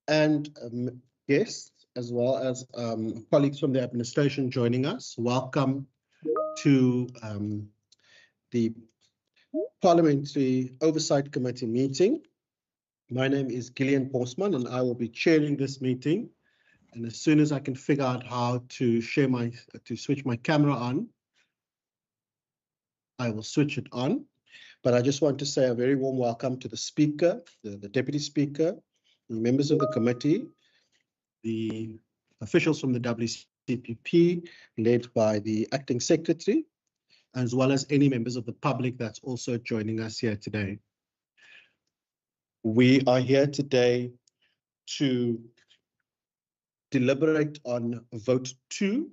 and guests, as well as colleagues from the administration joining us. Welcome to the Parliamentary Oversight Committee meeting. My name is Gillian Postman, and I will be chairing this meeting. And as soon as I can figure out how to switch my camera on, I will switch it on. But I just want to say a very warm welcome to the Speaker, the Deputy Speaker, the members of the committee, the officials from the WCPP, led by the Acting Secretary, as well as any members of the public that's also joining us here today. We are here today to deliberate on vote 2,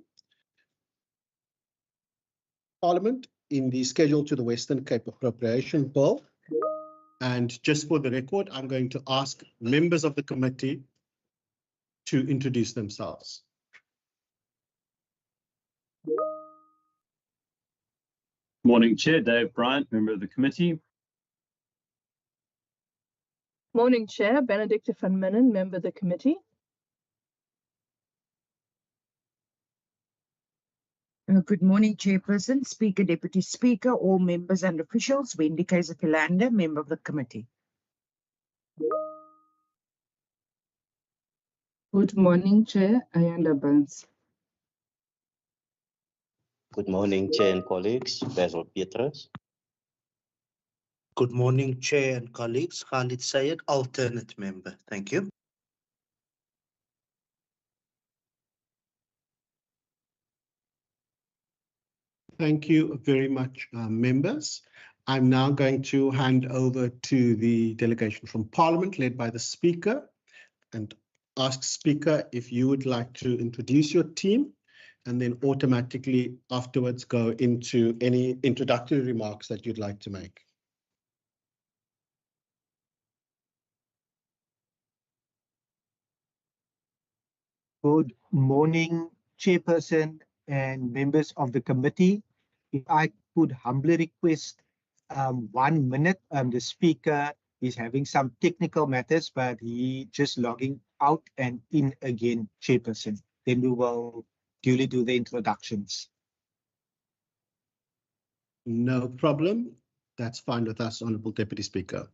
Parliament, in the schedule to the Western Cape Appropriation Bill. And just for the record, I'm going to ask members of the committee to introduce themselves. Morning, Chair. Dave Bryant, member of the committee. Morning, Chair. Benedicta van Minnen, member of the committee. Good morning, Chairperson, Speaker, Deputy Speaker, all members and officials. Wendy Kaiser-Philander, member of the committee. Good morning, Chair. Ayanda Burns. Good morning, Chair and colleagues. Basil Petrus. Good morning, Chair and colleagues. Khalid Sayed, alternate member. Thank you. Thank you very much, members. I'm now going to hand over to the delegation from Parliament, led by the Speaker, and ask Speaker if you would like to introduce your team, and then automatically afterwards go into any introductory remarks that you'd like to make. Good morning, Chairperson and members of the committee. If I could humbly request 1 minute, the Speaker is having some technical matters, but he just logging out and in again, Chairperson. Then we will duly do the introductions. No problem. That's fine with us, Honourable Deputy Speaker.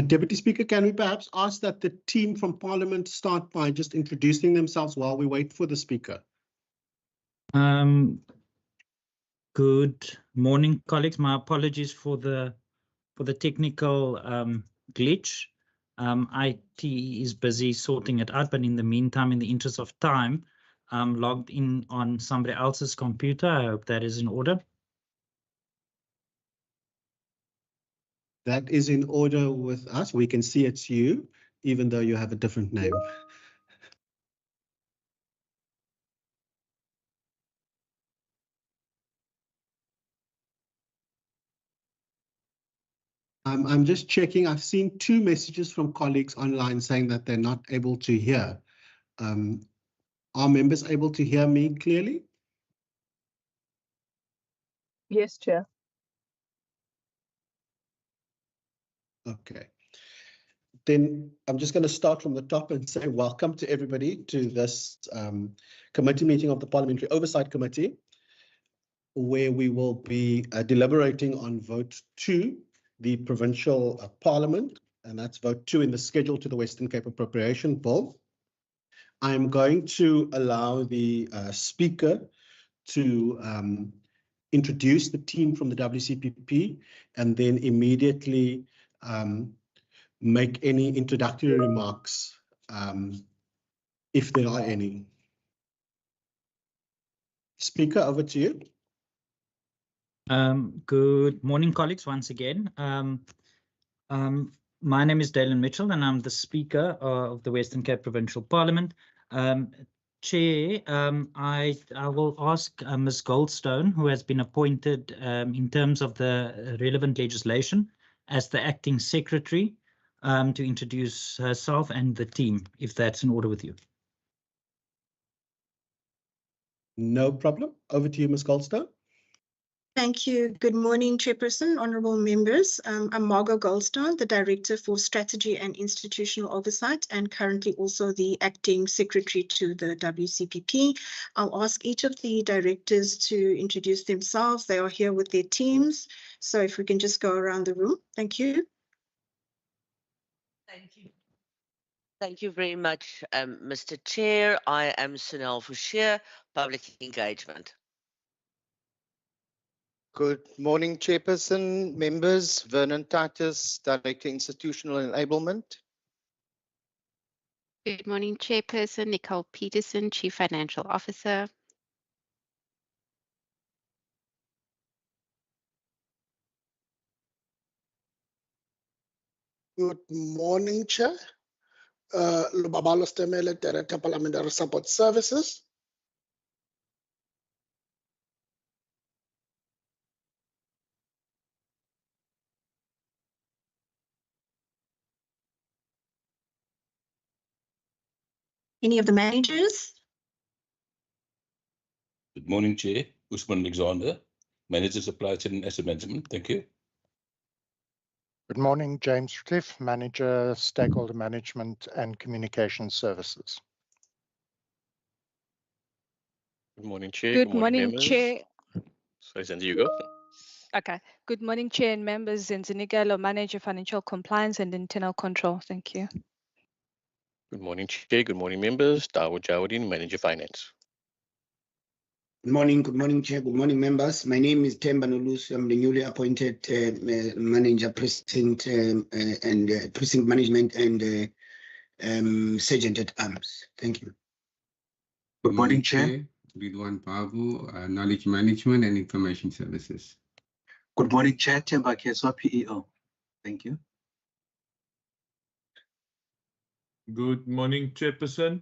Deputy Speaker, can we perhaps ask that the team from Parliament start by just introducing themselves while we wait for the Speaker? Good morning, colleagues. My apologies for the technical glitch. IT is busy sorting it out, but in the meantime, in the interest of time, I'm logged in on somebody else's computer. I hope that is in order. That is in order with us. We can see it's you, even though you have a different name. I'm just checking. I've seen 2 messages from colleagues online saying that they're not able to hear. Are members able to hear me clearly? Yes, Chair. Okay. Then I'm just going to start from the top and say welcome to everybody to this committee meeting of the Parliamentary Oversight Committee, where we will be deliberating on vote 2, the Provincial Parliament, and that's vote 2 in the schedule to the Western Cape Appropriation Bill. I'm going to allow the speaker to introduce the team from the WCPP and then immediately make any introductory remarks, if there are any. Speaker, over to you. Good morning, colleagues, once again. My name is Dalen Mitchell, and I'm the Speaker of the Western Cape Provincial Parliament. Chair, I will ask Ms. Goldstone, who has been appointed in terms of the relevant legislation as the Acting Secretary, to introduce herself and the team, if that's in order with you. No problem. Over to you, Ms. Goldstone. Thank you. Good morning, Chairperson, honourable members. I'm Margot Goldstone, the Director for Strategy and Institutional Oversight, and currently also the Acting Secretary to the WCPP. I'll ask each of the directors to introduce themselves. They are here with their teams. So if we can just go around the room. Thank you. Thank you. Thank you very much, Mr. Chair. I am Sunil Fouchier, Public Engagement. Good morning, Chairperson, members. Vernon Titus, Director Institutional Enablement. Good morning, Chairperson. Nicole Peterson, Chief Financial Officer. Good morning, Chair. Lubabalo Stemele, Director Parliamentary Support Services. Any of the managers? Good morning, Chair. Usman Alexander, Manager Supply Chain and Asset Management. Thank you. Good morning, James Cliff, Manager Stakeholder Management and Communication Services. Good morning, Chair. Good morning, members. Chair. Sorry, Zandy, you go. Okay. Good morning, Chair and members. Zinzanigalo, Manager Financial Compliance and Internal Control. Thank you. Good morning, Chair. Good morning, members. Dawood Jawadin, Manager Finance. Good morning, Chair. Good morning, members. My name is Themba Nolusi. I'm the newly appointed Manager, Precinct and Precinct Management and Sergeant at Arms. Thank you. Good morning, Chair. Ridwan Babu, Knowledge Management and Information Services. Good morning, Chair. Themba Keswa, PEO. Thank you. Good morning, Chairperson.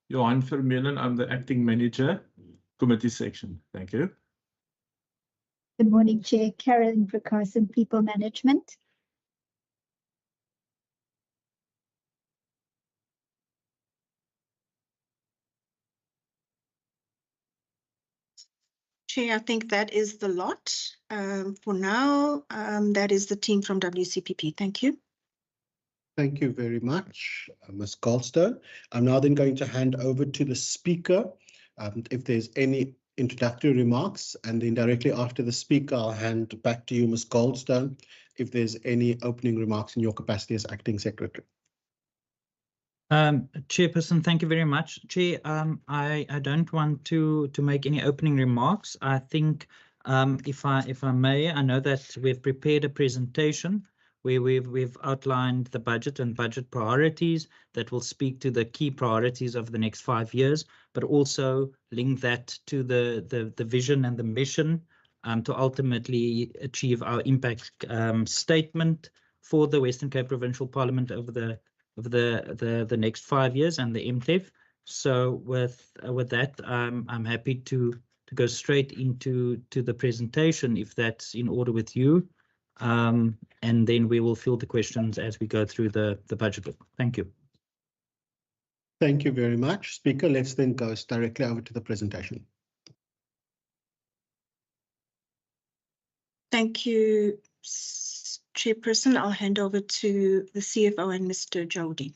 Johan Vermeulen, I'm the Acting Manager, Committee Section. Thank you. Good morning, Chair. Carolyn Prakarsan, People Management. Chair, I think that is the lot. For now, that is the team from WCPP. Thank you. Thank you very much, Ms. Goldstone. I'm now then going to hand over to the speaker, if there's any introductory remarks, and then directly after the speaker, I'll hand back to you, Ms. Goldstone, if there's any opening remarks in your capacity as Acting Secretary. Chairperson, thank you very much. Chair, I don't want to make any opening remarks. I think, if I may, I know that we've prepared a presentation where we've outlined the budget and budget priorities that will speak to the key priorities of the next 5 years, but also link that to the vision and the mission to ultimately achieve our impact statement for the Western Cape Provincial Parliament over the next 5 years and the MTEF. So with that, I'm happy to go straight into the presentation if that's in order with you. and then we will field the questions as we go through the budget book. Thank you. Thank you very much, Speaker. Let's then go directly over to the presentation. Thank you, Chairperson. I'll hand over to the CFO and Mr. Jody.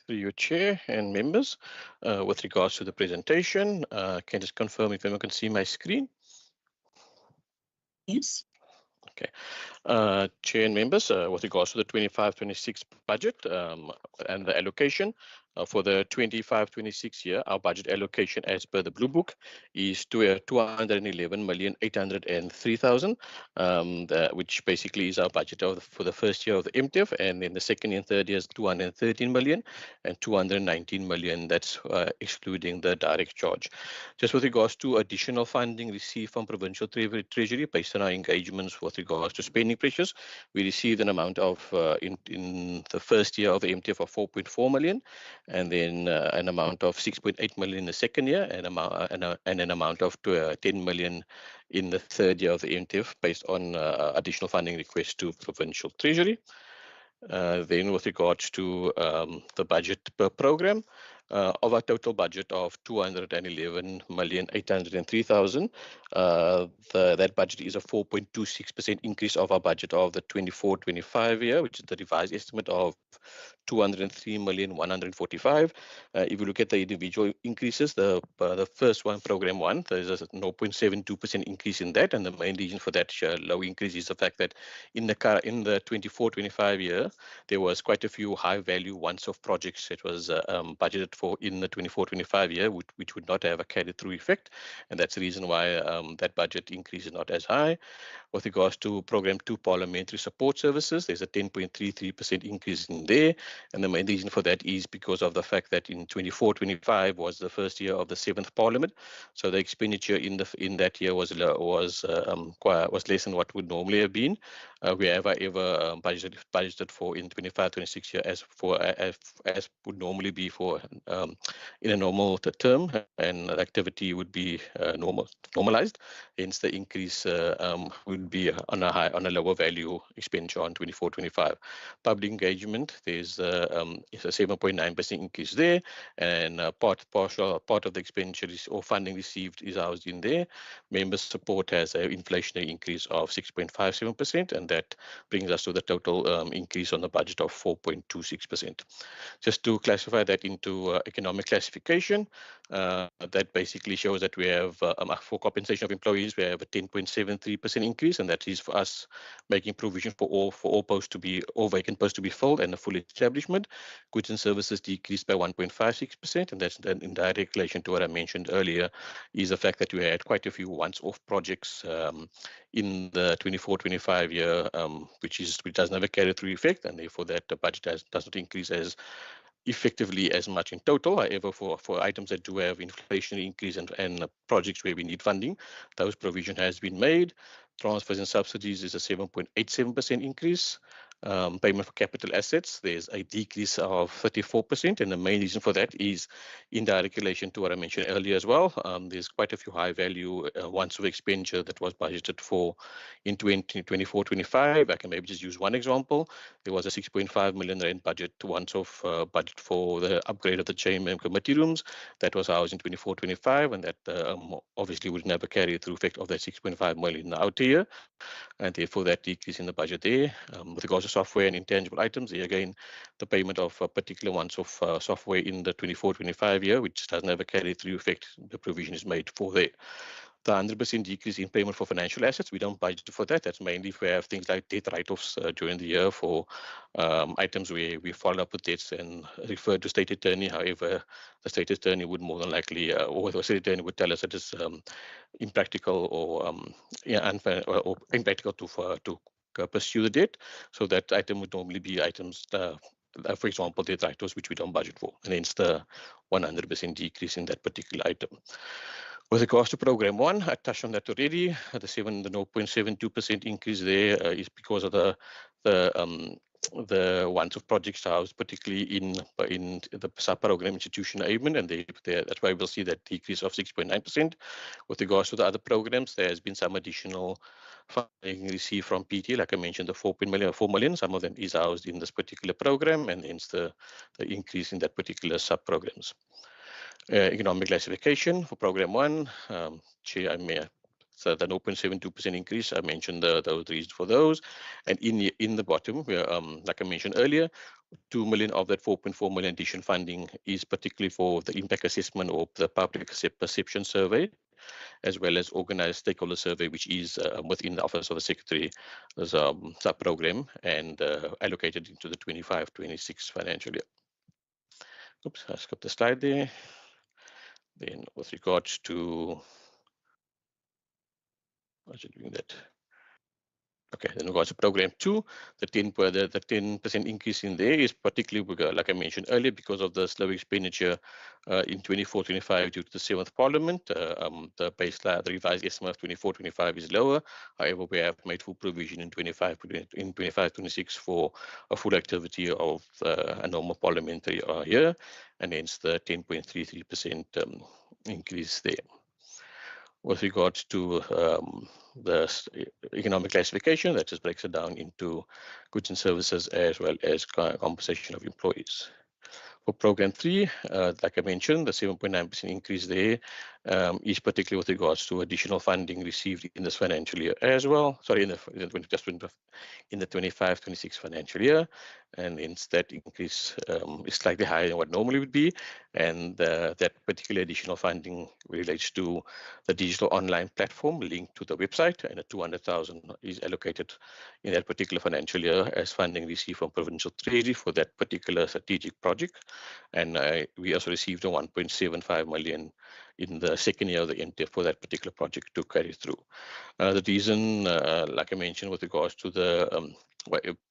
Through your chair and members, with regards to the presentation, can I just confirm if anyone can see my screen? Yes. Okay. Chair and members, with regards to the 25-26 budget and the allocation for the 25-26 year, our budget allocation as per the Blue Book is 211,803,000, which basically is our budget for the first year of the MTF, and then the second and third year is 213 million and 219 million. That's excluding the direct charge. Just with regards to additional funding received from Provincial Treasury based on our engagements with regards to spending pressures, we received an amount of in the first year of the MTF of 4.4 million, and then an amount of 6.8 million in the second year, and an amount of 10 million in the third year of the MTF based on additional funding requests to Provincial Treasury. Then with regards to the budget per program, of our total budget of 211,803,000, that budget is a 4.26% increase of our budget of the 24-25 year, which is the revised estimate of 203,145,000. If you look at the individual increases, the first one, program one, there's a 0.72% increase in that, and the main reason for that low increase is the fact that in the 24-25 year, there was quite a few high value once-off projects that was budgeted for in the 24-25 year, which would not have a carried through effect, and that's the reason why that budget increase is not as high. With regards to program 2, parliamentary support services, there's a 10.33% increase in there, and the main reason for that is because of the fact that in 24-25 was the first year of the 7th Parliament, so the expenditure in that year was less than what would normally have been. We have ever budgeted for in 25-26 year as would normally be for in a normal term, and activity would be normalized. Hence, the increase would be on a lower value expenditure on 24-25. Public engagement, there's a 7.9% increase there, and part of the expenditure or funding received is housed in there. Member support has an inflationary increase of 6.57%, and that brings us to the total increase on the budget of 4.26%. Just to classify that into economic classification, that basically shows that we have for compensation of employees, we have a 10.73% increase, and that is for us making provision for all posts to be, all vacant posts to be filled and a full establishment. Goods and services decreased by 1.56%, and that's in direct relation to what I mentioned earlier, is the fact that we had quite a few once-off projects in the 24-25 year, which doesn't have a carry-through effect, and therefore that the budget does not increase as effectively as much in total. However, for items that do have inflationary increase and projects where we need funding, those provision has been made. Transfers and subsidies is a 7.87% increase. Payment for capital assets, there's a decrease of 34%, and the main reason for that is in direct relation to what I mentioned earlier as well. There's quite a few high value once-off expenditure that was budgeted for in 24-25. I can maybe just use one example. There was a 6.5 million rand budget once-off budget for the upgrade of the chamber committee rooms that was housed in 24-25, and that obviously would never carry through effect of that 6.5 million in the outer year, and therefore that decrease in the budget there. With regards to software and intangible items, there again, the payment of particular once-off software in the 24-25 year, which doesn't have a carry through effect, the provision is made for there. The 100% decrease in payment for financial assets, we don't budget for that. That's mainly if we have things like debt write-offs during the year for items where we follow up with debts and refer to state attorney. However, the state attorney would more than likely, or the state attorney would tell us that it's impractical or unfair or impractical to pursue the debt. So that item would normally be items, for example, debt write-offs, which we don't budget for, and hence the 100% decrease in that particular item. With regards to program 1, I touched on that already. The 0.72% increase there is because of the the ones-off projects housed, particularly in the sub-program institution achievement, and that's why we'll see that decrease of 6.9%. With regards to the other programs, there has been some additional funding received from PT, like I mentioned, the 4 million. Some of them is housed in this particular program, and hence the increase in that particular sub-programs. Economic classification for program 1, so the 0.72% increase, I mentioned those reasons for those. And in the bottom, like I mentioned earlier, 2 million of that 4.4 million addition funding is particularly for the impact assessment or the public perception survey, as well as organized stakeholder survey, which is within the Office of the Secretary as a sub-program and allocated into the 25-26 financial year. Oops, I skipped the slide there. Then with regards to, what's it doing that? Okay, then regards to program 2, the 10% increase in there is particularly, like I mentioned earlier, because of the slow expenditure in 24-25 due to the 7th Parliament. The baseline, the revised estimate of 24-25 is lower. However, we have made full provision in 25-26 for a full activity of a normal parliamentary year, and hence the 10.33% increase there. With regards to the economic classification, that just breaks it down into goods and services as well as compensation of employees. For program 3, like I mentioned, the 7.9% increase there is particularly with regards to additional funding received in this financial year as well. Sorry, in the 25-26 financial year, and hence that increase is slightly higher than what normally would be. And that particular additional funding relates to the digital online platform linked to the website, and the 200,000 is allocated in that particular financial year as funding received from Provincial Treasury for that particular strategic project. And we also received a 1.75 million in the second year of the NTF for that particular project to carry through. The reason, like I mentioned, with regards to the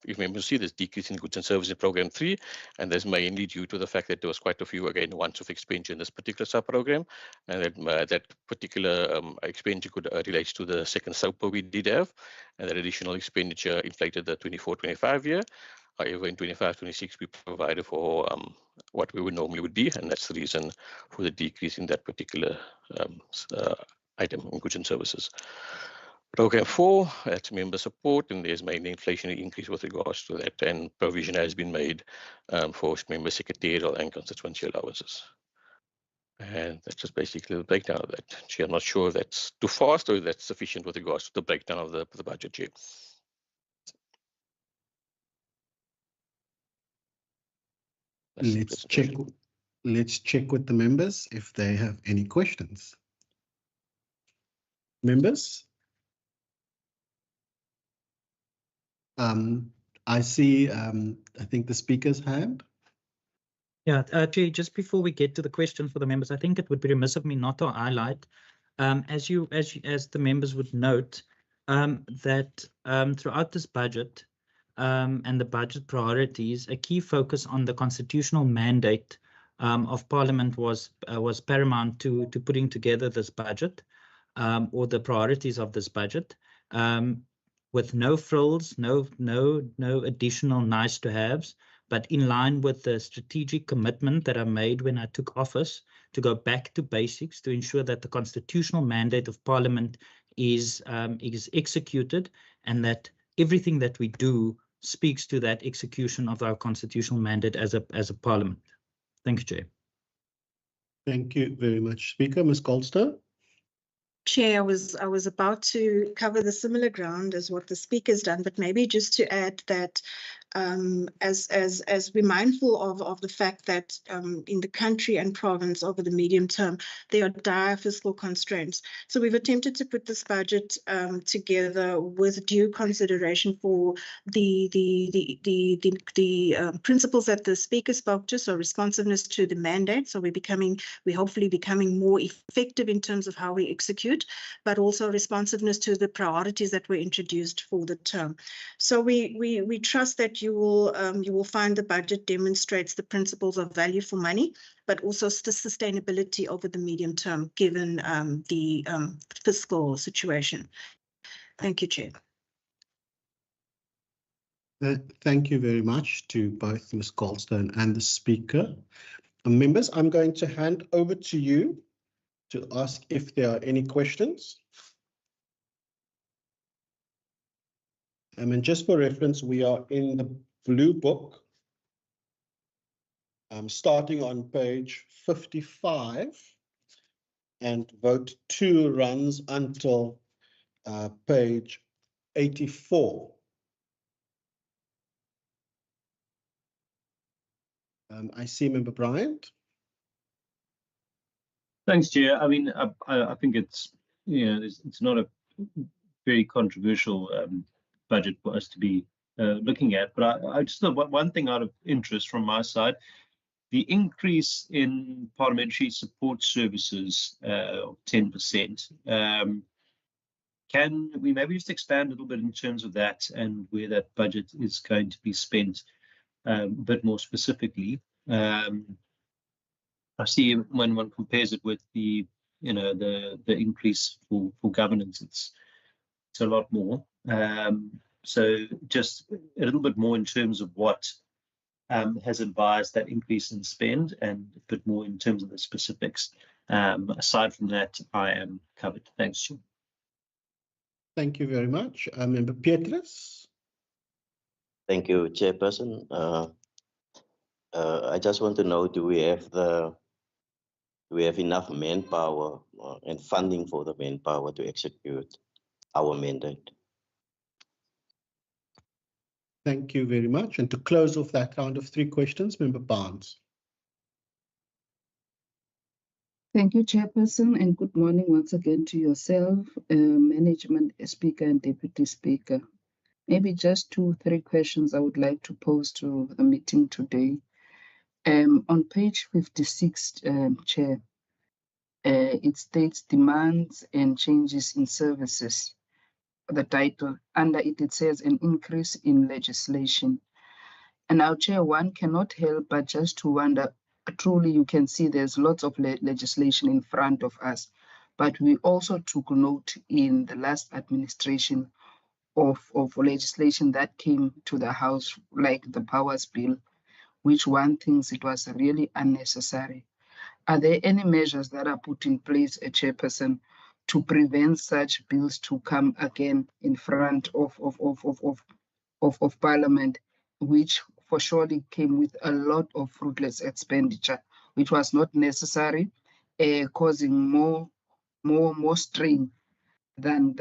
if members see this decrease in goods and services in program 3, and that's mainly due to the fact that there was quite a few, again, once-off expenditure in this particular sub-program, and that particular expenditure relates to the second SOPA we did have, and that additional expenditure inflated the 24-25 year. However, in 25-26, we provided for what we would normally would be, and that's the reason for the decrease in that particular item in goods and services. Program 4, that's member support, and there's mainly inflationary increase with regards to that, and provision has been made for member secretarial and constituency allowances. And that's just basically the breakdown of that. Chair, I'm not sure if that's too fast or if that's sufficient with regards to the breakdown of the budget, Chair. Let's check with the members if they have any questions. Members? I see, I think the speaker's hand. Yeah, Chair, just before we get to the question for the members, I think it would be remiss of me not to highlight, as the members would note, that throughout this budget and the budget priorities, a key focus on the constitutional mandate of Parliament was paramount to putting together this budget or the priorities of this budget. With no frills, no additional nice to haves, but in line with the strategic commitment that I made when I took office to go back to basics to ensure that the constitutional mandate of Parliament is executed, and that everything that we do speaks to that execution of our constitutional mandate as a Parliament. Thank you, Chair. Thank you very much, Speaker. Ms. Goldstone. Chair, I was about to cover the similar ground as what the speaker's done, but maybe just to add that as we're mindful of the fact that in the country and province over the medium term, there are dire fiscal constraints. So we've attempted to put this budget together with due consideration for the principles that the speaker spoke to, so responsiveness to the mandate. So we're hopefully becoming more effective in terms of how we execute, but also responsiveness to the priorities that were introduced for the term. So we trust that you will find the budget demonstrates the principles of value for money, but also sustainability over the medium term, given the fiscal situation. Thank you, Chair. Thank you very much to both Ms. Goldstone and the speaker. Members, I'm going to hand over to you to ask if there are any questions. And just for reference, we are in the blue book, starting on page 55, and vote 2 runs until page 84. I see Member Bryant. Thanks, Chair. I mean, I think it's, it's not a very controversial budget for us to be looking at, but I just thought one thing out of interest from my side, the increase in parliamentary support services of 10%. Can we maybe just expand a little bit in terms of that and where that budget is going to be spent a bit more specifically? I see when one compares it with the increase for governance, it's a lot more. So just a little bit more in terms of what has advised that increase in spend, and a bit more in terms of the specifics. Aside from that, I am covered. Thanks, Chair. Thank you very much. Member Petrus. Thank you, Chairperson. I just want to know, do we have enough manpower and funding for the manpower to execute our mandate? Thank you very much. And to close off that round of 3 questions, Member Barnes. Thank you, Chairperson, and good morning once again to yourself, Management Speaker and Deputy Speaker. Maybe just 2-3 questions I would like to pose to the meeting today. On page 56, Chair, it states demands and changes in services. The title, under it, it says an increase in legislation. And now, Chair, one cannot help but just to wonder, truly you can see there's lots of legislation in front of us, but we also took note in the last administration of legislation that came to the House, like the Powers Bill, which one thinks it was really unnecessary. Are there any measures that are put in place, Chairperson, to prevent such bills to come again in front of Parliament, which for surely came with a lot of fruitless expenditure, which was not necessary, causing more strain than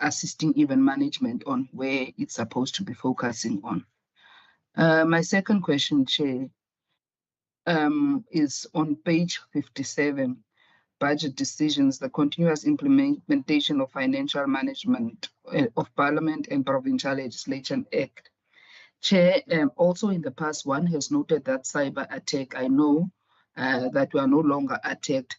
assisting even management on where it's supposed to be focusing on. My second question, Chair, is on page 57, budget decisions, the continuous implementation of financial management of Parliament and Provincial Legislation Act. Chair, also in the past, one has noted that cyber attack, I know that we are no longer attacked,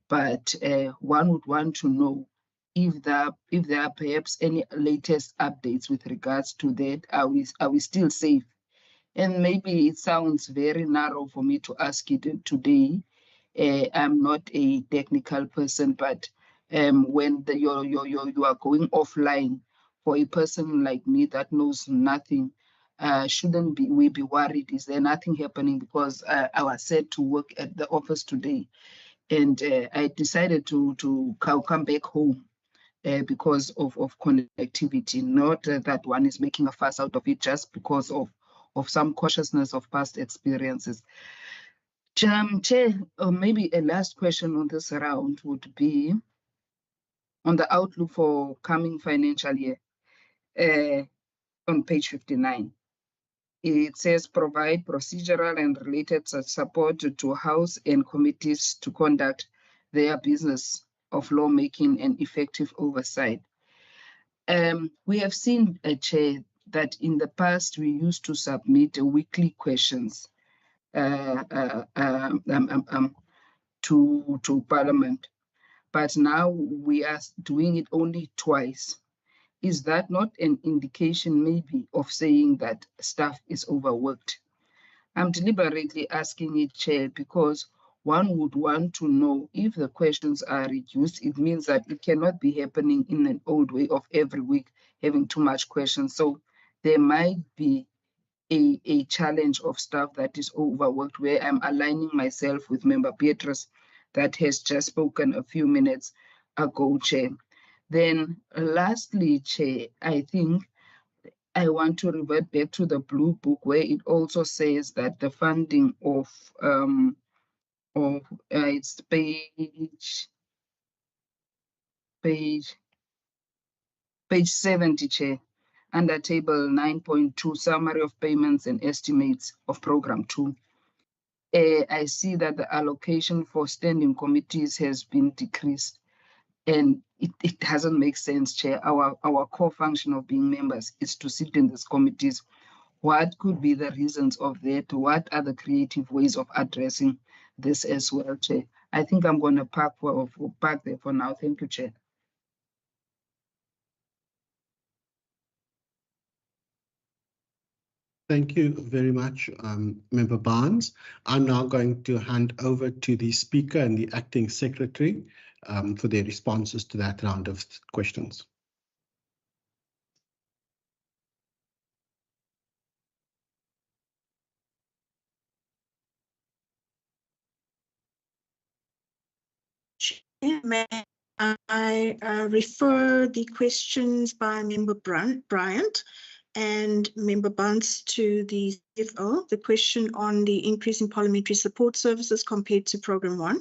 but one would want to know if there are perhaps any latest updates with regards to that. Are we still safe? And maybe it sounds very narrow for me to ask it today. I'm not a technical person, but when you are going offline, for a person like me that knows nothing, shouldn't we be worried? Is there nothing happening? Because I was set to work at the office today, and I decided to come back home because of connectivity. Not that one is making a fuss out of it, just because of some cautiousness of past experiences. Chair, maybe a last question on this round would be on the outlook for coming financial year on page 59. It says provide procedural and related support to House and committees to conduct their business of lawmaking and effective oversight. We have seen, Chair, that in the past we used to submit weekly questions to Parliament, but now we are doing it only twice. Is that not an indication maybe of saying that staff is overworked? I'm deliberately asking it, Chair, because one would want to know if the questions are reduced, it means that it cannot be happening in an old way of every week having too much questions. So there might be a challenge of staff that is overworked, where I'm aligning myself with Member Beatrice that has just spoken a few minutes ago, Chair. Then lastly, Chair, I think I want to revert back to the Blue Book, where it also says that the funding of it's page 70, Chair, under table 9.2, summary of payments and estimates of program 2. I see that the allocation for standing committees has been decreased, and it doesn't make sense, Chair. Our core function of being members is to sit in these committees. What could be the reasons of that? What are the creative ways of addressing this as well, Chair? I think I'm going to park there for now. Thank you, Chair. Thank you very much, Member Barnes. I'm now going to hand over to the Speaker and the Acting Secretary for their responses to that round of questions. May I refer the questions by Member Bryant and Member Barnes to the CFO, the question on the increase in parliamentary support services compared to Program 1,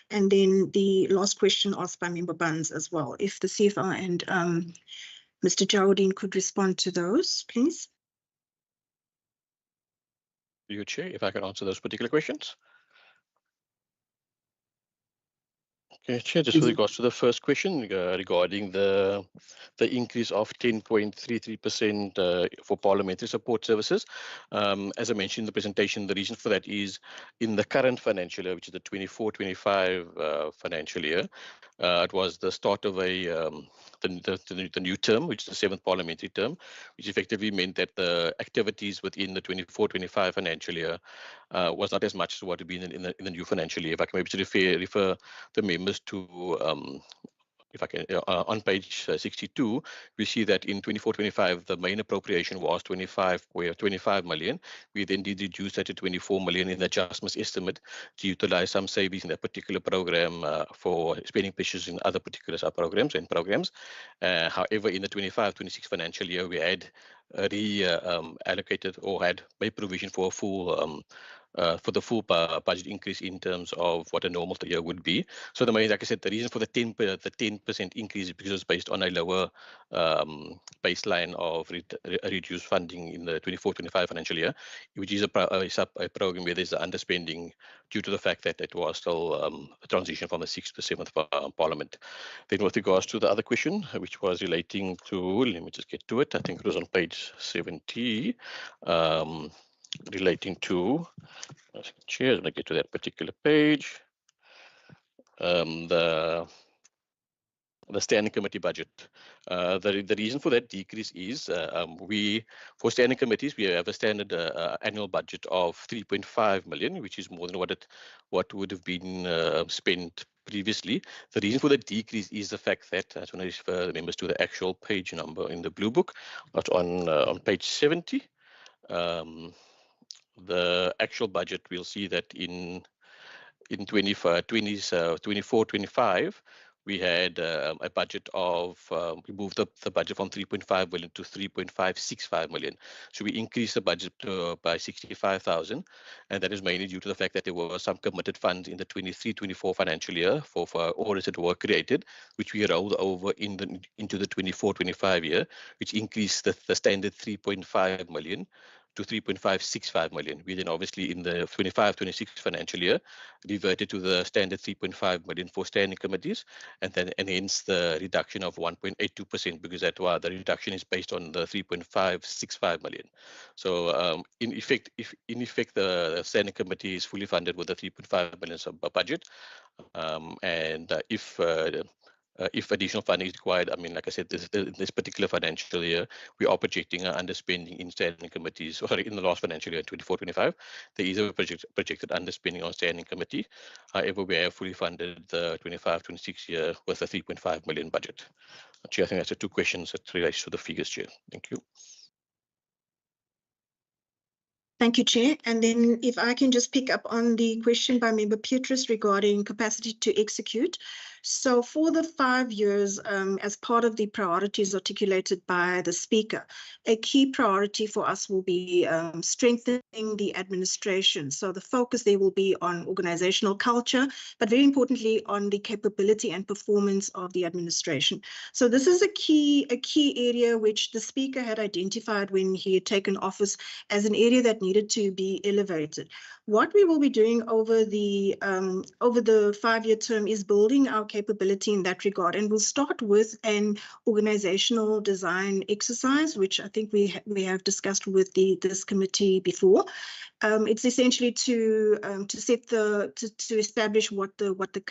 and then the last question asked by Member Barnes as well. If the CFO and Mr. Jawudeen could respond to those, please. You, Chair, if I can answer those particular questions. Okay, Chair, just with regards to the first question regarding the increase of 10.33% for parliamentary support services. As I mentioned in the presentation, the reason for that is in the current financial year, which is the 24-25 financial year, it was the start of the new term, which is the 7th parliamentary term, which effectively meant that the activities within the 24-25 financial year was not as much as what would be in the new financial year. If I can maybe refer the members to if I can, on page 62, we see that in 24-25, the main appropriation was 25 million. We then did reduce that to 24 million in the adjustments estimate to utilize some savings in that particular program for spending pressures in other particular sub-programs and programs. However, in the 25-26 financial year, we had allocated or had made provision for a full for the full budget increase in terms of what a normal year would be. So the main, like I said, the reason for the 10% increase is because it's based on a lower baseline of reduced funding in the 24-25 financial year, which is a program where there's underspending due to the fact that it was still a transition from the 6th to 7th Parliament. Then with regards to the other question, which was relating to, let me just get to it, I think it was on page 70, relating to, Chair, let me get to that particular page, the standing committee budget. The reason for that decrease is for standing committees, we have a standard annual budget of 3.5 million, which is more than what would have been spent previously. The reason for the decrease is the fact that, I just want to refer the members to the actual page number in the blue book, that's on page 70. The actual budget, we'll see that in 24-25, we had a budget of, we moved up the budget from 3.5 million to 3.565 million. So we increased the budget by 65,000. And that is mainly due to the fact that there were some committed funds in the 23-24 financial year for audits that were created, which we rolled over into the 24-25 year, which increased the standard 3.5 million to 3.565 million. We then obviously in the 25-26 financial year reverted to the standard 3.5 million for standing committees, and hence the reduction of 1.82%, because that the reduction is based on the 3.565 million. So in effect, the standing committee is fully funded with the 3.5 million budget, and if additional funding is required, I mean, like I said, this particular financial year, we are projecting an underspending in standing committees. Sorry, in the last financial year, 24-25, there is a projected underspending on standing committee. However, we have fully funded the 25-26 year with a 3.5 million budget. Chair, I think that's the two questions that relates to the figures, Chair. Thank you. Thank you, Chair. And then if I can just pick up on the question by Member Petrus regarding capacity to execute. So for the 5 years, as part of the priorities articulated by the Speaker, a key priority for us will be strengthening the administration. So the focus there will be on organizational culture, but very importantly on the capability and performance of the administration. So this is a key area which the Speaker had identified when he had taken office as an area that needed to be elevated. What we will be doing over the 5-year term is building our capability in that regard, and we'll start with an organizational design exercise, which I think we have discussed with this committee before. It's essentially to establish what the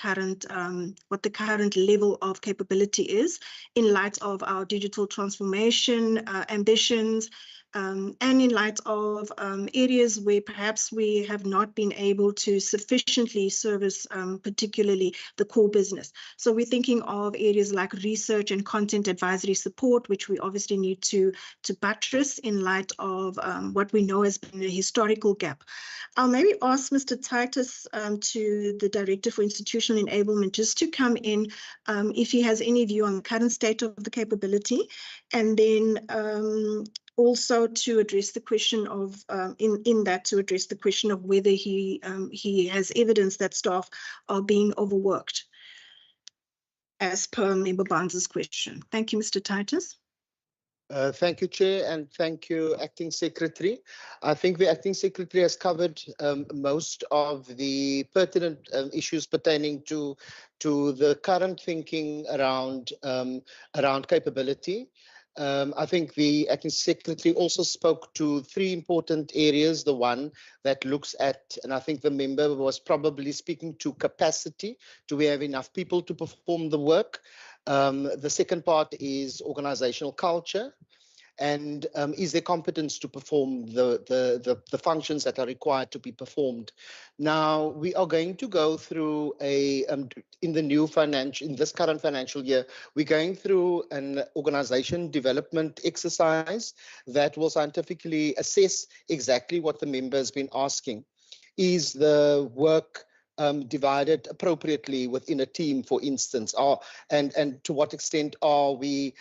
current level of capability is in light of our digital transformation ambitions, and in light of areas where perhaps we have not been able to sufficiently service particularly the core business. So we're thinking of areas like research and content advisory support, which we obviously need to buttress in light of what we know has been a historical gap. I'll maybe ask Mr. Titus, to the Director for Institutional Enablement, just to come in if he has any view on the current state of the capability, and then also to address the question of to address the question of whether he has evidence that staff are being overworked, as per Member Barnes's question. Thank you, Mr. Titus. Thank you, Chair, and thank you, Acting Secretary. I think the Acting Secretary has covered most of the pertinent issues pertaining to the current thinking around capability. I think the Acting Secretary also spoke to 3 important areas. The one that looks at, and I think the member was probably speaking to capacity. Do we have enough people to perform the work? The second part is organizational culture. And is there competence to perform the functions that are required to be performed? Now, we are going to go through in this current financial year, we're going through an organization development exercise that will scientifically assess exactly what the member has been asking. Is the work divided appropriately within a team, for instance, and to what extent are we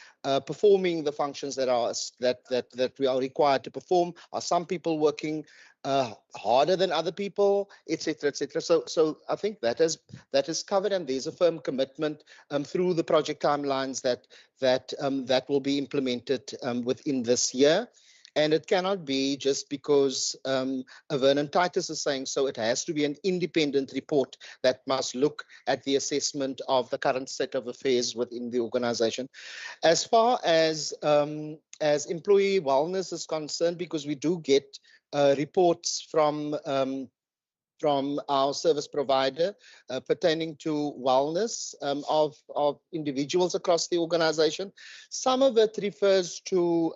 performing the functions that we are required to perform? Are some people working harder than other people, etc., etc.? So I think that is covered, and there's a firm commitment through the project timelines that will be implemented within this year. And it cannot be just because Vernon Titus is saying so. It has to be an independent report that must look at the assessment of the current state of affairs within the organization. As far as employee wellness is concerned, because we do get reports from our service provider pertaining to wellness of individuals across the organization. Some of it refers to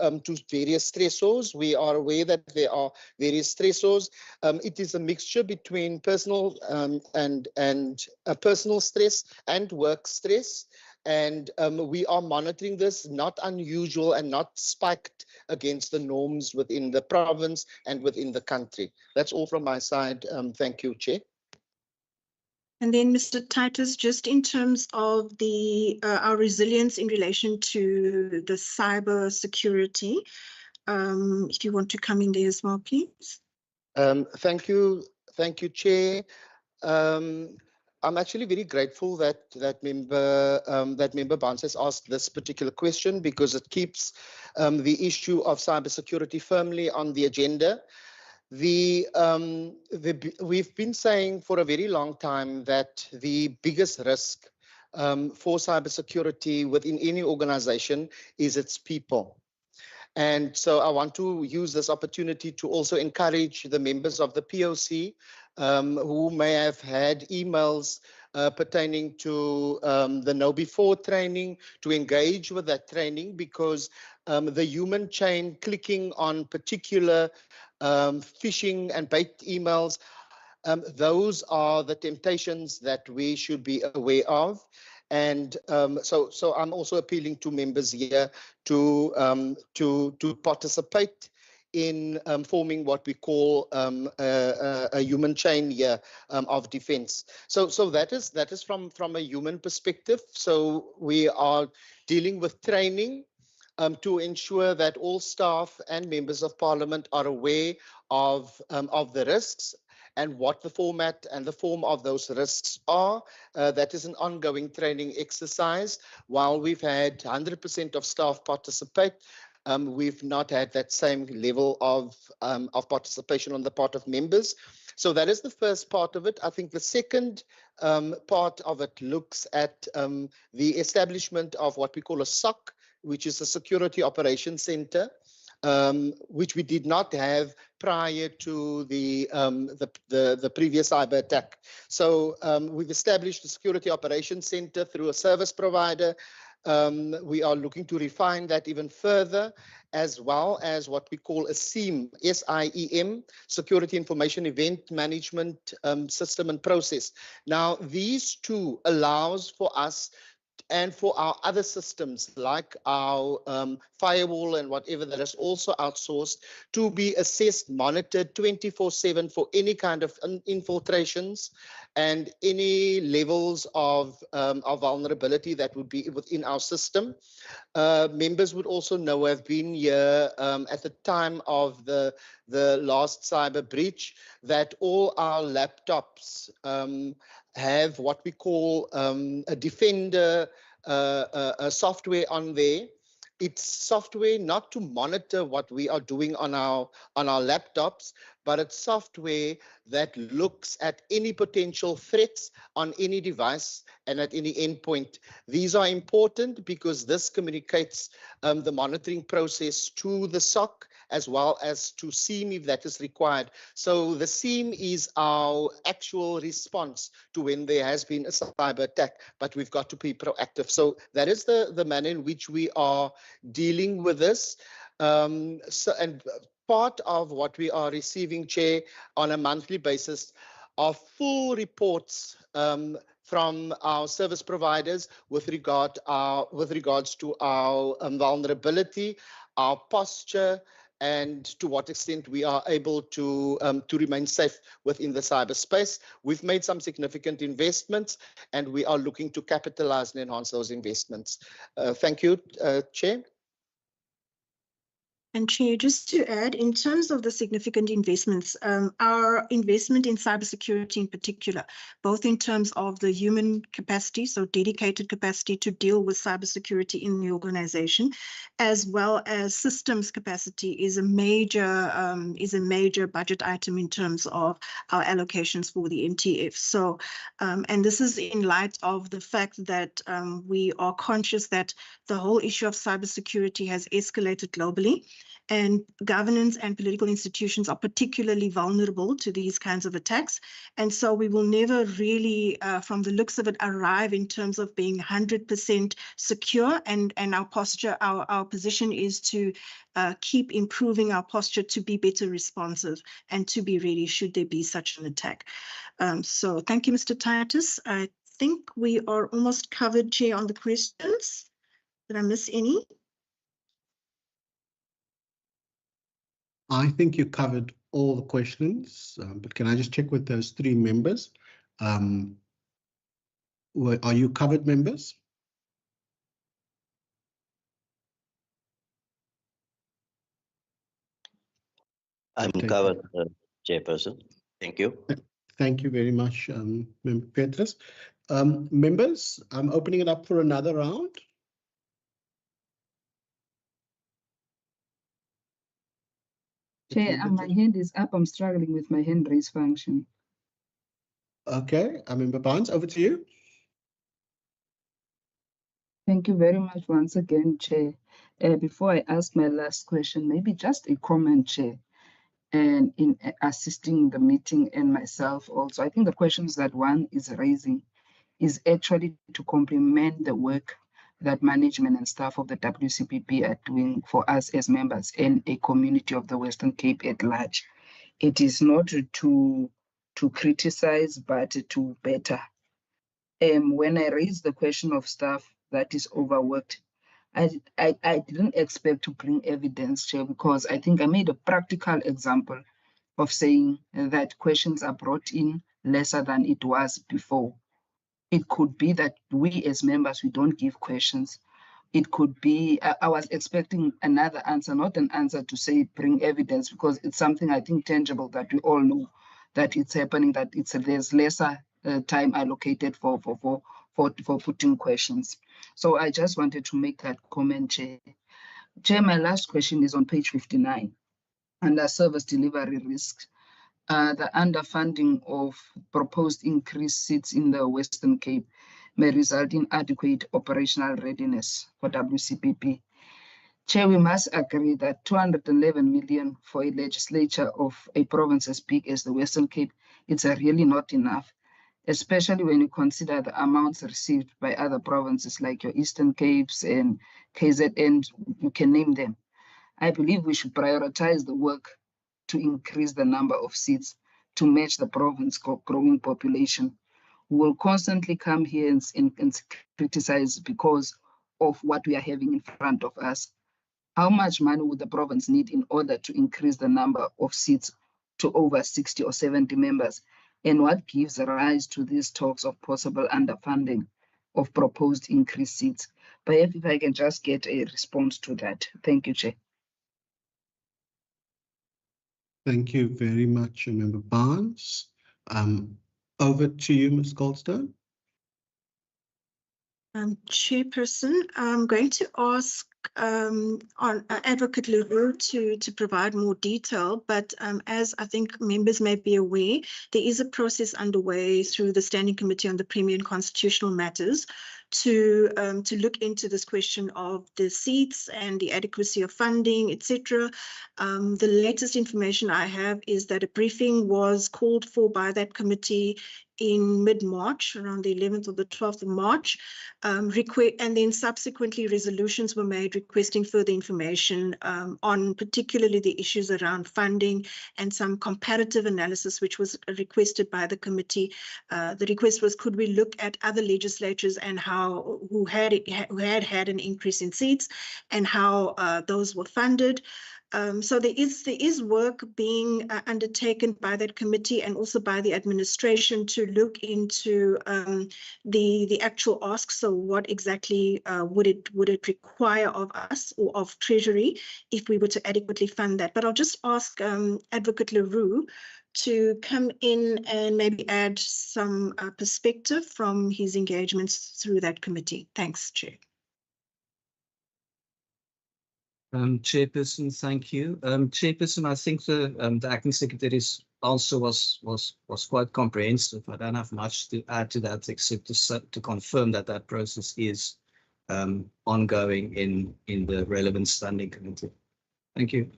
various stressors. We are aware that there are various stressors. It is a mixture between personal personal stress and work stress. And we are monitoring this, not unusual and not spiked against the norms within the province and within the country. That's all from my side. Thank you, Chair. And then, Mr. Titus, just in terms of our resilience in relation to the cyber security, if you want to come in there as well, please. Thank you, Chair. I'm actually very grateful that member Barnes has asked this particular question, because it keeps the issue of cybersecurity firmly on the agenda. We've been saying for a very long time that the biggest risk for cybersecurity within any organization is its people. And so I want to use this opportunity to also encourage the members of the POC who may have had emails pertaining to the Know Before training, to engage with that training, because the human chain, clicking on particular phishing and bait emails, those are the temptations that we should be aware of. And so I'm also appealing to members here to participate in forming what we call a human chain here of defense. So that is from a human perspective. So we are dealing with training to ensure that all staff and members of parliament are aware of the risks and what the format and the form of those risks are. That is an ongoing training exercise. While we've had 100% of staff participate, we've not had that same level of participation on the part of members. So that is the first part of it. I think the second part of it looks at the establishment of what we call a SOC, which is a Security Operations Center, which we did not have prior to the previous cyber attack. So we've established the Security Operations Center through a service provider. We are looking to refine that even further, as well as what we call a SIEM, S-I-E-M, Security Information Event Management System and Process. Now, these two allows for us and for our other systems like our firewall and whatever that is also outsourced to be assessed, monitored 24/7 for any kind of infiltrations and any levels of vulnerability that would be within our system. Members would also know, have been here at the time of the last cyber breach, that all our laptops have what we call a Defender software on there. It's software not to monitor what we are doing on our laptops, but it's software that looks at any potential threats on any device and at any endpoint. These are important because this communicates the monitoring process to the SOC as well as to SIEM if that is required. So the SIEM is our actual response to when there has been a cyber attack, but we've got to be proactive. So that is the manner in which we are dealing with this. And part of what we are receiving, Chair, on a monthly basis are full reports from our service providers with regards to our vulnerability, our posture, and to what extent we are able to remain safe within the cyberspace. We've made some significant investments, and we are looking to capitalize and enhance those investments. Thank you, Chair. And Chair, just to add, in terms of the significant investments, our investment in cybersecurity in particular, both in terms of the human capacity, so dedicated capacity to deal with cybersecurity in the organization, as well as systems capacity, is a major budget item in terms of our allocations for the NTF. So, and this is in light of the fact that we are conscious that the whole issue of cybersecurity has escalated globally. And governance and political institutions are particularly vulnerable to these kinds of attacks. And so we will never really, from the looks of it, arrive in terms of being 100% secure. And our posture, our position is to keep improving our posture to be better responsive and to be ready should there be such an attack. So thank you, Mr. Titus. I think we are almost covered, Chair, on the questions. Did I miss any? I think you covered all the questions, but can I just check with those three members? Are you covered, members? I'm covered, Chairperson. Thank you. Thank you very much, Member Petrus. Members, I'm opening it up for another round. Chair, my hand is up. I'm struggling with my hand raise function. Okay, Member Barnes, over to you. Thank you very much once again, Chair. Before I ask my last question, maybe just a comment, Chair, and in assisting the meeting and myself also. I think the questions that one is raising is actually to complement the work that management and staff of the WCPP are doing for us as members and a community of the Western Cape at large. It is not to criticize, but to better. When I raise the question of staff that is overworked, I didn't expect to bring evidence, Chair, because I think I made a practical example of saying that questions are brought in lesser than it was before. It could be that we as members, we don't give questions. It could be, I was expecting another answer, not an answer to say bring evidence, because it's something I think tangible that we all know that it's happening, that there's lesser time allocated for putting questions. So I just wanted to make that comment, Chair. Chair, my last question is on page 59, under service delivery risks. The underfunding of proposed increased seats in the Western Cape may result in adequate operational readiness for WCPP. Chair, we must agree that 211 million for a legislature of a province as big as the Western Cape, it's really not enough, especially when you consider the amounts received by other provinces like your Eastern Capes and KZN, you can name them. I believe we should prioritize the work to increase the number of seats to match the province's growing population. We will constantly come here and criticize because of what we are having in front of us. How much money would the province need in order to increase the number of seats to over 60 or 70 members? And what gives rise to these talks of possible underfunding of proposed increased seats? But if I can just get a response to that. Thank you, Chair. Thank you very much, Member Barnes. Over to you, Ms. Goldstone. Chairperson, I'm going to ask on Advocate Leroux to provide more detail, but as I think members may be aware, there is a process underway through the Standing Committee on the Premier and Constitutional Matters to look into this question of the seats and the adequacy of funding, etc. The latest information I have is that a briefing was called for by that committee in mid-March, around the 11th or the 12th of March, and then subsequently resolutions were made requesting further information on particularly the issues around funding and some comparative analysis, which was requested by the committee. The request was, could we look at other legislatures and who had an increase in seats and how those were funded. So there is work being undertaken by that committee and also by the administration to look into the actual ask. So what exactly would it require of us or of Treasury if we were to adequately fund that? But I'll just ask Advocate Leroux to come in and maybe add some perspective from his engagements through that committee. Thanks, Chair. Chairperson, thank you. Chairperson, I think the acting secretary's answer was quite comprehensive. I don't have much to add to that except to confirm that process is ongoing in the relevant standing committee. Thank you.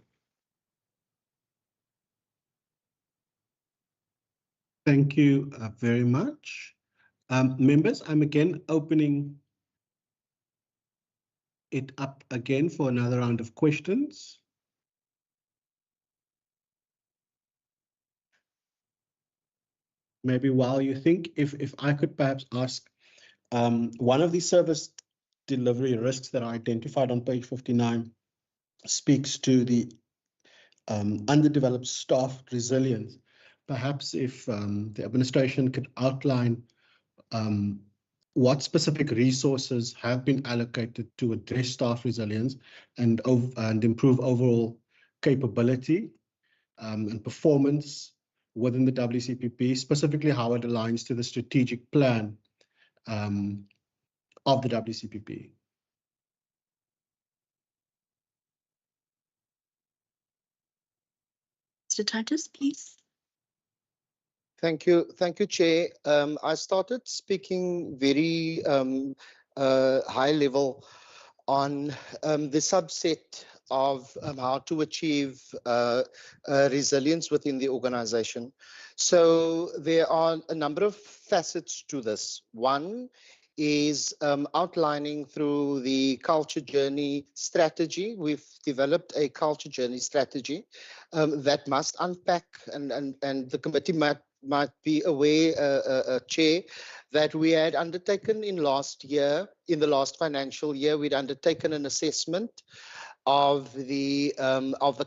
Thank you very much. Members, I'm again opening it up again for another round of questions. Maybe while you think, if I could perhaps ask, one of the service delivery risks that are identified on page 59 speaks to the underdeveloped staff resilience. Perhaps if the administration could outline what specific resources have been allocated to address staff resilience and improve overall capability and performance within the WCPP, specifically how it aligns to the strategic plan of the WCPP. Mr. Titus, please. Thank you, Chair. I started speaking very high level on the subset of how to achieve resilience within the organization. So there are a number of facets to this. One is outlining through the culture journey strategy. We've developed a culture journey strategy that must unpack, and the committee be aware, Chair, that we had undertaken in the last financial year, we'd undertaken an assessment of the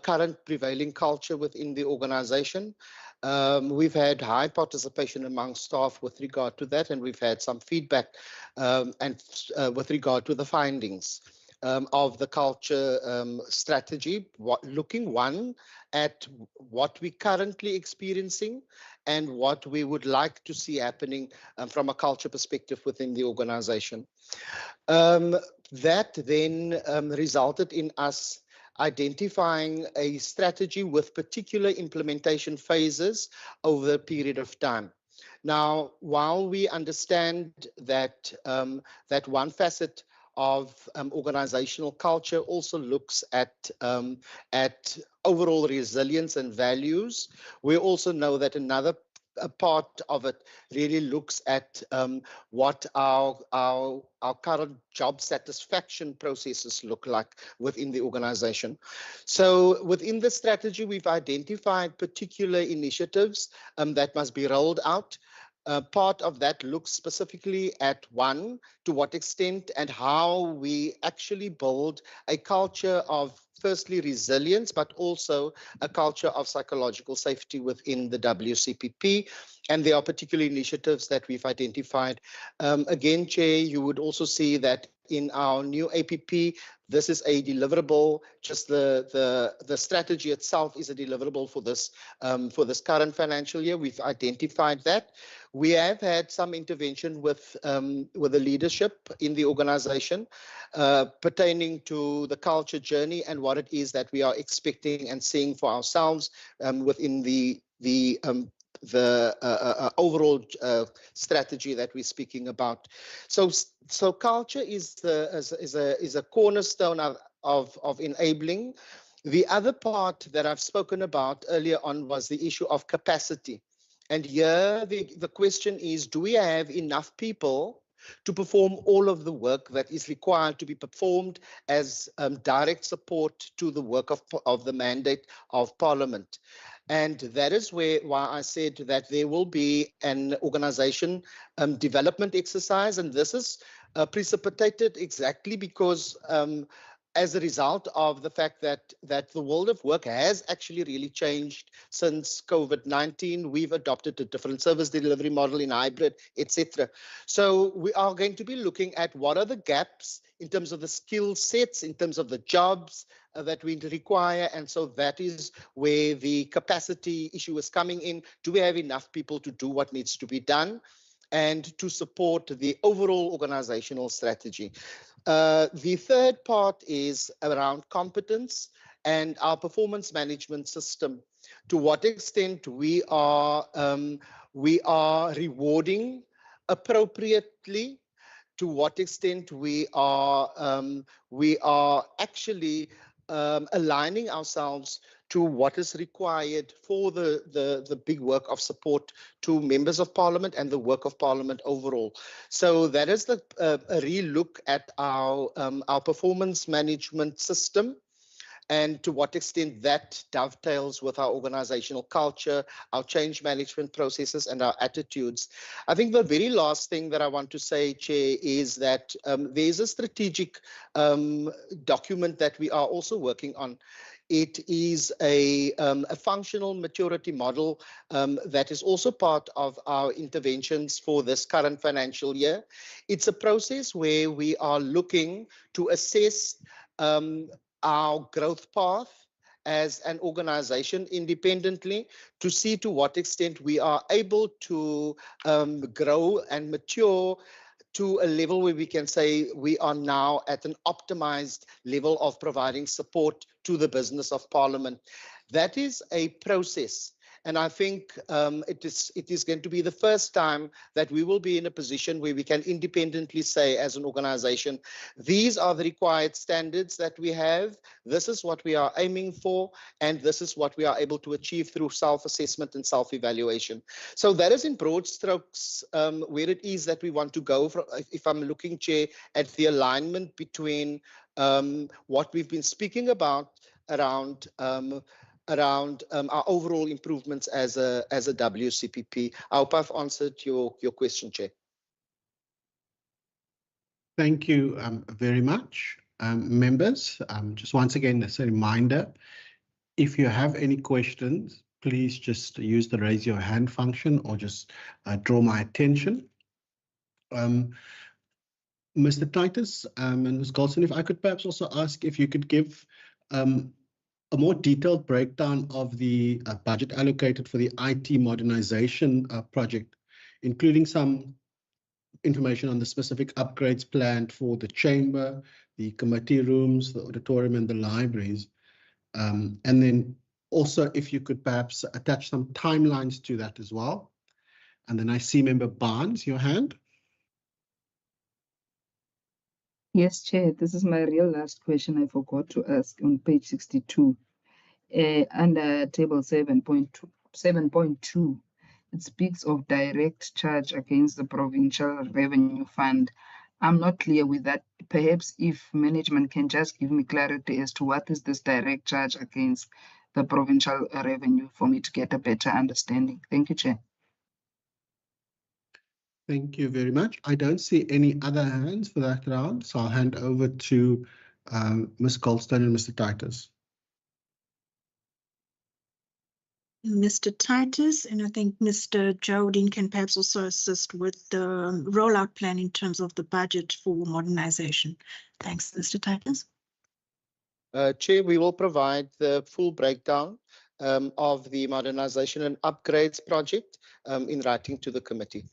current prevailing culture within the organization. We've had high participation among staff with regard to that, and we've had some feedback with regard to the findings of the culture strategy, looking at what we're currently experiencing and what we would like to see happening from a culture perspective within the organization. That then resulted in us identifying a strategy with particular implementation phases over a period of time. Now, while we understand that that one facet of organizational culture also looks at overall resilience and values, we also know that another part of it really looks at what our current job satisfaction processes look like within the organization. So within the strategy, we've identified particular initiatives that must be rolled out. Part of that looks specifically at to what extent and how we actually build a culture of firstly resilience, but also a culture of psychological safety within the WCPP. And there are particular initiatives that we've identified. Again, Chair, you would also see that in our new APP, this is a deliverable. Just the strategy itself is a deliverable for this current financial year. We've identified that. We have had some intervention with the leadership in the organization pertaining to the culture journey and what it is that we are expecting and seeing for ourselves within the overall strategy that we're speaking about. So culture is a cornerstone of enabling. The other part that I've spoken about earlier on was the issue of capacity. And here the question is, do we have enough people to perform all of the work that is required to be performed as direct support to the work of the mandate of Parliament? And that is why I said that there will be an organization development exercise. And this is precipitated exactly because as a result of the fact that the world of work has actually really changed since COVID-19. We've adopted a different service delivery model in hybrid, etc. So we are going to be looking at what are the gaps in terms of the skill sets, in terms of the jobs that we require. And so that is where the capacity issue is coming in. Do we have enough people to do what needs to be done and to support the overall organizational strategy? The third part is around competence and our performance management system. To what extent we are rewarding appropriately, to what extent we are actually aligning ourselves to what is required for the big work of support to members of Parliament and the work of Parliament overall. So that is a re-look at our performance management system and to what extent that dovetails with our organizational culture, our change management processes, and our attitudes. I think the very last thing that I want to say, Chair, is that there's a strategic document that we are also working on. It is a functional maturity model that is also part of our interventions for this current financial year. It's a process where we are looking to assess our growth path as an organization independently to see to what extent we are able to grow and mature to a level where we can say we are now at an optimized level of providing support to the business of Parliament. That is a process. And I think it is going to be the first time that we will be in a position where we can independently say as an organization, these are the required standards that we have, this is what we are aiming for, and this is what we are able to achieve through self-assessment and self-evaluation. So that is in broad strokes where it is that we want to go. If I'm looking, Chair, at the alignment between what we've been speaking about around around our overall improvements as a WCPP. I hope I've answered your question, Chair. Thank you very much, members. Just once again, as a reminder, if you have any questions, please just use the raise your hand function or just draw my attention. Mr. Titus and Ms. Goldson, if I could perhaps also ask if you could give a more detailed breakdown of the budget allocated for the IT modernization project, including some information on the specific upgrades planned for the chamber, the committee rooms, the auditorium, and the libraries. And then also if you could perhaps attach some timelines to that as well. And then I see Member Barnes, your hand. Yes, Chair, this is my real last question I forgot to ask on page 62. Under table 7.2, it speaks of direct charge against the Provincial Revenue Fund. I'm not clear with that. Perhaps if management can just give me clarity as to what is this direct charge against the Provincial Revenue for me to get a better understanding. Thank you, Chair. Thank you very much. I don't see any other hands for that round, so I'll hand over to Ms. Goldstone and Mr. Titus. Mr. Titus, and I think Mr. Jodine can perhaps also assist with the rollout plan in terms of the budget for modernization. Thanks, Mr. Titus. Chair, we will provide the full breakdown of the modernization and upgrades project in writing to the committee.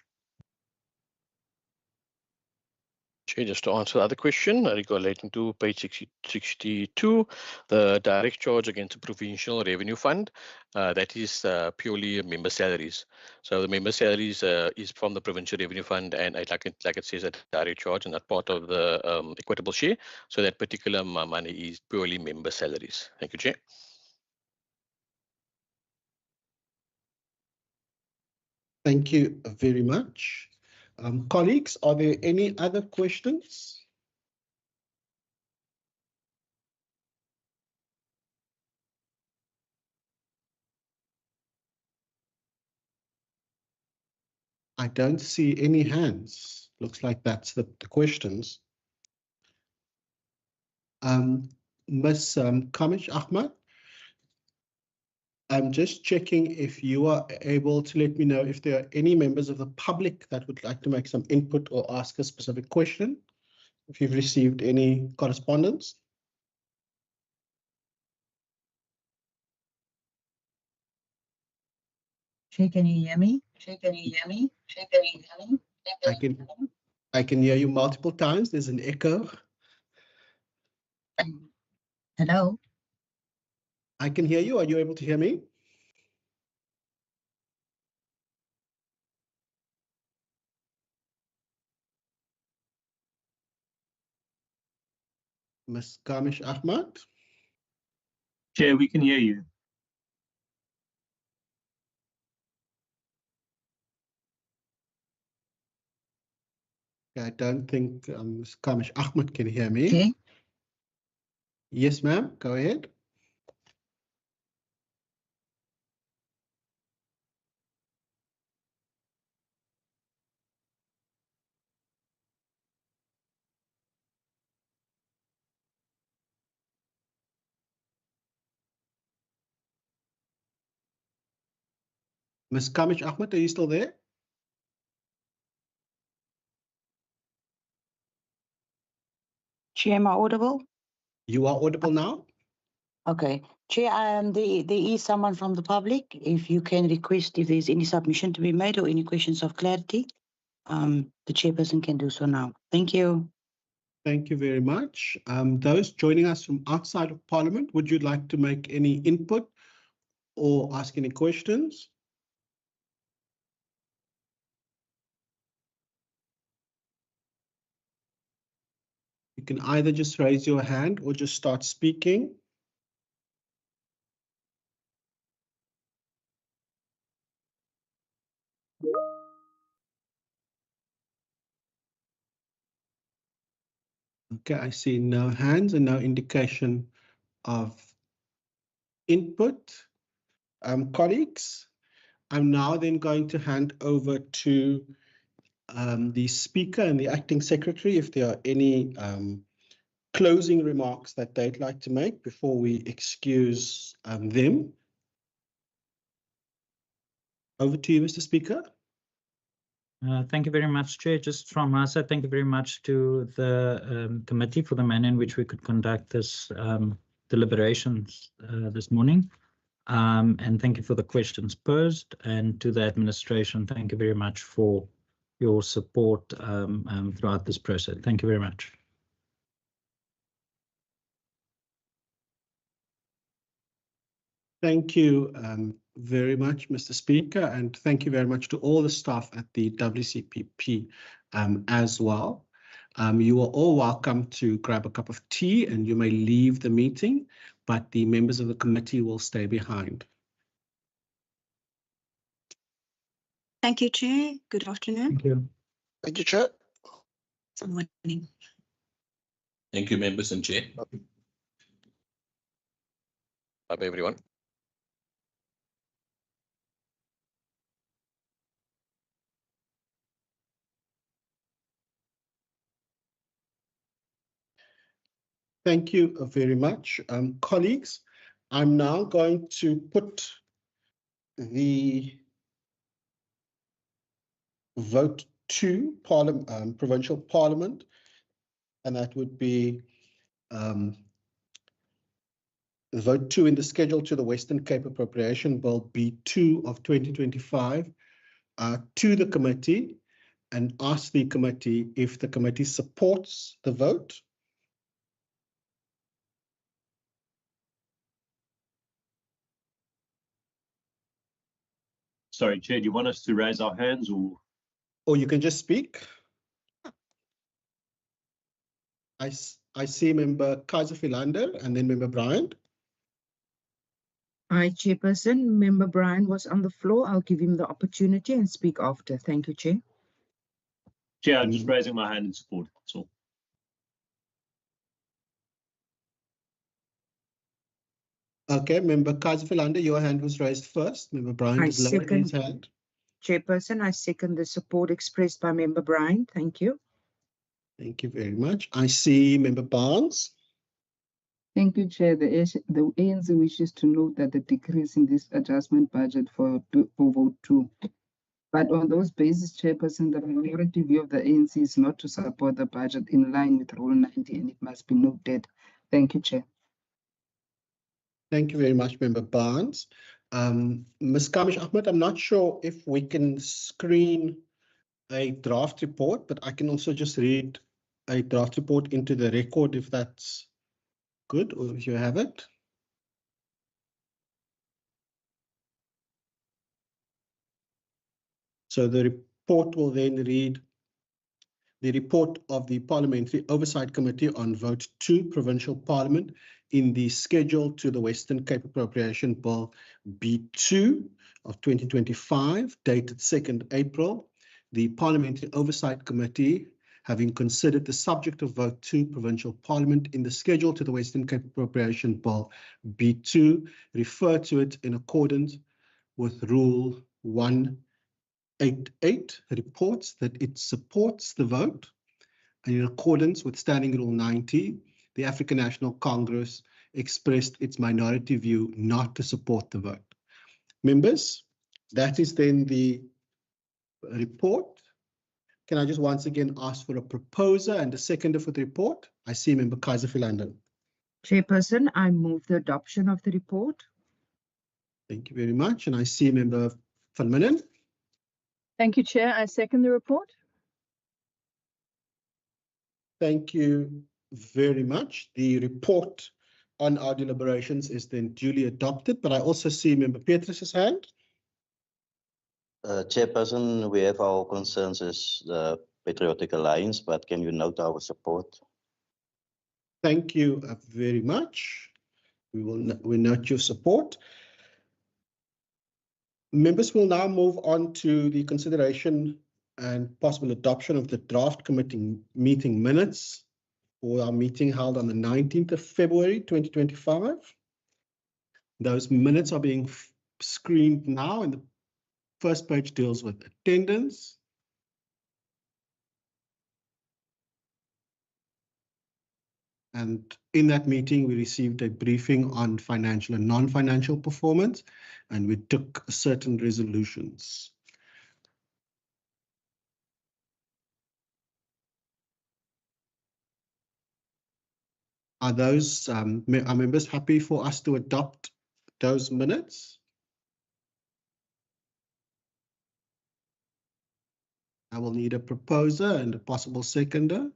Chair, just to answer the other question relating to page 62, the direct charge against the Provincial Revenue Fund, that is purely member salaries. So the member salaries is from the Provincial Revenue Fund, and like it says, a direct charge and not part of the equitable share. So that particular money is purely member salaries. Thank you, Chair. Thank you very much. Colleagues, are there any other questions? I don't see any hands. Looks like that's the questions. Ms. Kamish Ahmad, I'm just checking if you are able to let me know if there are any members of the public that would like to make some input or ask a specific question, if you've received any correspondence. Chair, can you hear me? Chair, can you hear me? Chair, can you hear me? I can hear you multiple times. There's an echo. Hello? I can hear you. Are you able to hear me? Ms. Kamish Ahmad? Chair, we can hear you. I don't think Ms. Kamish Ahmad can hear me. Okay. Yes, ma'am. Go ahead. Ms. Kamish Ahmad, are you still there? Chair, am I audible? You are audible now. Okay. Chair, there is someone from the public. If you can request if there's any submission to be made or any questions of clarity, the chairperson can do so now. Thank you. Thank you very much. Those joining us from outside of Parliament, would you like to make any input or ask any questions? You can either just raise your hand or just start speaking. Okay, I see no hands and no indication of input. Colleagues, I'm now then going to hand over to the Speaker and the Acting Secretary if there are any closing remarks that they'd like to make before we excuse them. Over to you, Mr. Speaker. Thank you very much, Chair. Just from our side, thank you very much to the committee for the manner in which we could conduct this deliberations this morning. And thank you for the questions posed, and to the administration, thank you very much for your support throughout this process. Thank you very much. Thank you very much, Mr. Speaker, and thank you very much to all the staff at the WCPP as well. You are all welcome to grab a cup of tea and you may leave the meeting, but the members of the committee will stay behind. Thank you, Chair. Good afternoon. Thank you. Thank you, Chair. Good morning. Thank you, members and Chair. Bye, everyone. Thank you very much, colleagues. I'm now going to put the vote to Provincial Parliament, and that would be vote 2 in the schedule to the Western Cape Appropriation Bill B2 of 2025 to the committee, and ask the committee if the committee supports the vote. Sorry, Chair, do you want us to raise our hands or? Or you can just speak. I see Member Kaiser Philander and then Member Bryant. Hi, Chairperson. Member Brian was on the floor. I'll give him the opportunity and speak after. Thank you, Chair. Chair, I'm just raising my hand in support. That's all. Okay, Member Kaiser Philander, your hand was raised first. Member Bryant has lowered his hand. Chairperson, I second the support expressed by Member Brian. Thank you. Thank you very much. I see Member Barnes. Thank you, Chair. The ANC wishes to note that the decrease in this adjustment budget for vote 2. But on those basis, Chairperson, the minority view of the ANC is not to support the budget in line with Rule 90, and it must be noted. Thank you, Chair. Thank you very much, Member Barnes. Ms. Kamish Ahmed, I'm not sure if we can screen a draft report, but I can also just read a draft report into the record if that's good, or if you have it. So the report will then read the report of the Parliamentary Oversight Committee on Vote 2 Provincial Parliament in the schedule to the Western Cape Appropriation Bill B2 of 2025, dated 2nd April. The Parliamentary Oversight Committee, having considered the subject of Vote 2 Provincial Parliament in the schedule to the Western Cape Appropriation Bill B2, refer to it in accordance with Rule 188, reports that it supports the vote, and in accordance with Standing Rule 90, the African National Congress expressed its minority view not to support the vote. Members, that is then the report. Can I just once again ask for a proposer and a seconder for the report? I see Member Kaiser Philander. Chairperson, I move the adoption of the report. Thank you very much. And I see Member Van Minen. Thank you, Chair. I second the report. Thank you very much. The report on our deliberations is then duly adopted, but I also see Member Petrus's hand. Chairperson, we have our concerns as the Patriotic Alliance, but can you note our support? Thank you very much. We note your support. Members will now move on to the consideration and possible adoption of the draft committee meeting minutes for our meeting held on the 19th of February 2025. Those minutes are being screened now, and the first page deals with attendance. And in that meeting, we received a briefing on financial and non-financial performance, and we took certain resolutions. Are those are members happy for us to adopt those minutes? I will need a proposer and a possible seconder.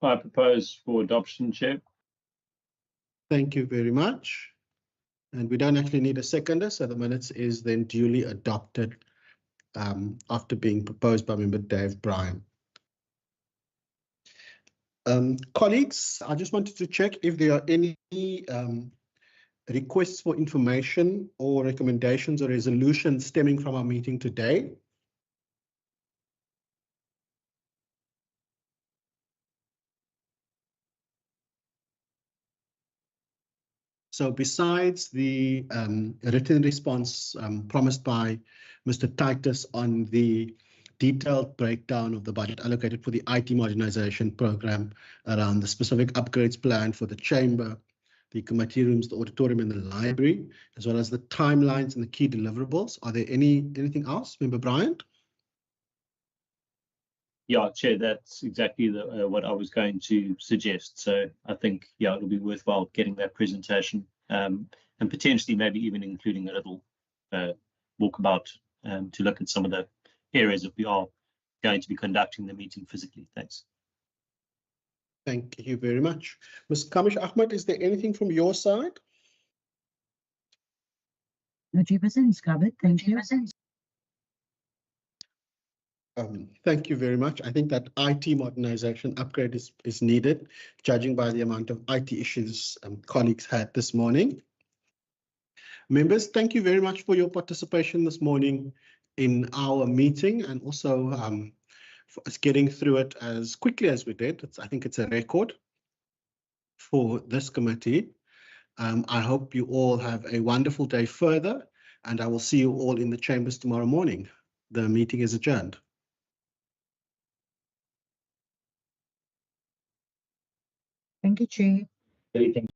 I propose for adoption, Chair. Thank you very much. And we don't actually need a seconder, so the minutes is then duly adopted after being proposed by Member Dave Bryan. Colleagues, I just wanted to check if there are any requests for information or recommendations or resolutions stemming from our meeting today. So besides the written response promised by Mr. Titus on the detailed breakdown of the budget allocated for the IT modernization program around the specific upgrades planned for the chamber, the committee rooms, the auditorium and the library, as well as the timelines and the key deliverables, are there anything else, Member Bryant? Yeah, Chair, that's exactly what I was going to suggest. So I think, yeah, it'll be worthwhile getting that presentation and potentially maybe even including a little walkabout to look at some of the areas that we are going to be conducting the meeting physically. Thanks. Thank you very much. Ms. Kamish Ahmed, is there anything from your side? No, Chairperson, is covered. Thank you. Thank you very much. I think that IT modernization upgrade is needed, judging by the amount of IT issues colleagues had this morning. Members, thank you very much for your participation this morning in our meeting, and also for us getting through it as quickly as we did. I think it's a record for this committee. I hope you all have a wonderful day further, and I will see you all in the chambers tomorrow morning. The meeting is adjourned. Thank you, Chair. Thank you.